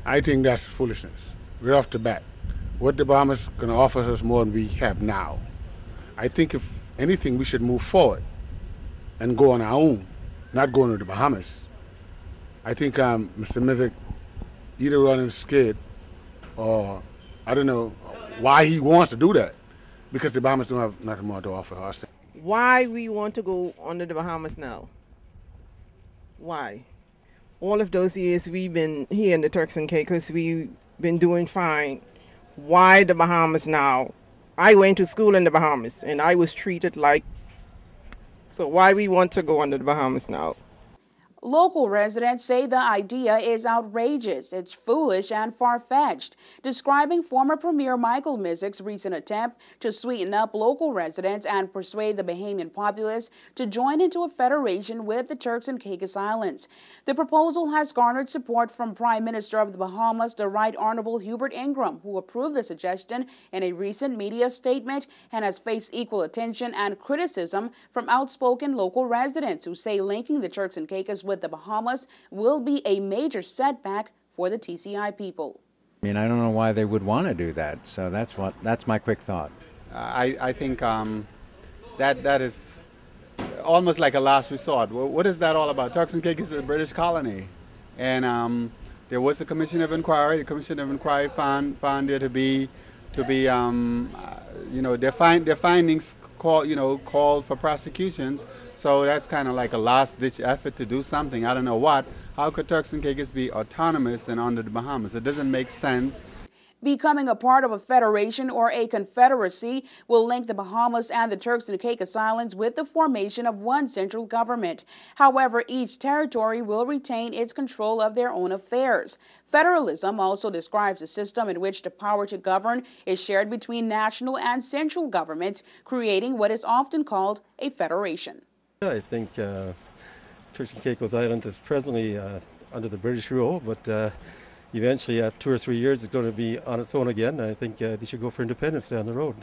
I think that's foolishness. Right off the bat. What the Bahamas going to offer us more than we have now. I think if anything, we should move forward and go on our own, not going to the Bahamas. I think Mr. Mizik either running scared or I don't know why he wants to do that because the Bahamas don't have nothing more to offer us. Why we want to go under the Bahamas now? Why? All of those years we've been here in the Turks and Caicos, we've been doing fine. Why the Bahamas now? I went to school in the Bahamas and I was treated like, so why we want to go under the Bahamas now? Local residents say the idea is outrageous, it's foolish and far-fetched, describing former Premier Michael Mizik's recent attempt to sweeten up local residents and persuade the Bahamian populace to join into a federation with the Turks and Caicos Islands. The proposal has garnered support from Prime Minister of the Bahamas, the Right Honorable Hubert Ingraham, who approved the suggestion in a recent media statement, and has faced equal attention and criticism from outspoken local residents who say linking the Turks and Caicos with the Bahamas will be a major setback for the TCI people. I mean, I don't know why they would want to do that. So that's my quick thought. I think that is almost like a last resort. What is that all about? Turks and Caicos is a British colony, and there was a commission of inquiry. The commission of inquiry found there to be their findings called for prosecutions. So that's kind of like a last-ditch effort to do something. I don't know what. How could Turks and Caicos be autonomous and under the Bahamas? It doesn't make sense. Becoming a part of a federation or a confederacy will link the Bahamas and the Turks and Caicos Islands with the formation of one central government. However, each territory will retain its control of their own affairs. Federalism also describes a system in which the power to govern is shared between national and central governments, creating what is often called a federation. I think Turks and Caicos Islands is presently under the British rule, but eventually, after 2 or 3 years, it's going to be on its own again. I think they should go for independence down the road.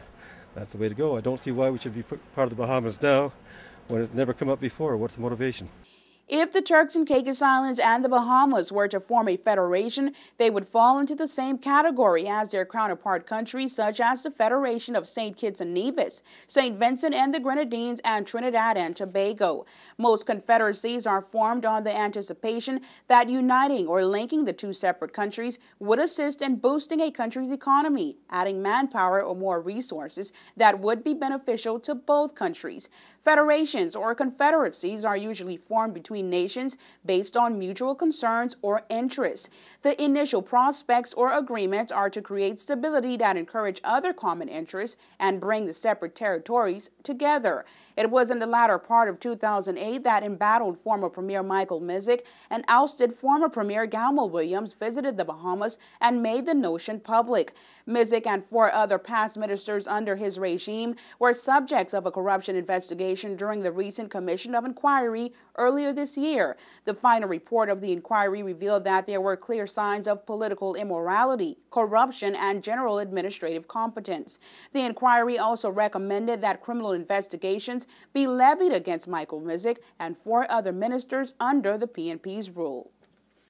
That's the way to go. I don't see why we should be part of the Bahamas now when it's never come up before. What's the motivation? If the Turks and Caicos Islands and the Bahamas were to form a federation, they would fall into the same category as their counterpart countries, such as the Federation of St. Kitts and Nevis, St. Vincent and the Grenadines, and Trinidad and Tobago. Most confederacies are formed on the anticipation that uniting or linking the two separate countries would assist in boosting a country's economy, adding manpower or more resources that would be beneficial to both countries. Federations or confederacies are usually formed between nations based on mutual concerns or interests. The initial prospects or agreements are to create stability that encourage other common interests and bring the separate territories together. It was in the latter part of 2008 that embattled former Premier Michael Mizik and ousted former Premier Gamal Williams visited the Bahamas and made the notion public. Mizik and 4 other past ministers under his regime were subjects of a corruption investigation during the recent Commission of Inquiry earlier this year. The final report of the inquiry revealed that there were clear signs of political immorality, corruption, and general administrative competence. The inquiry also recommended that criminal investigations be levied against Michael Mizik and 4 other ministers under the PNP's rule.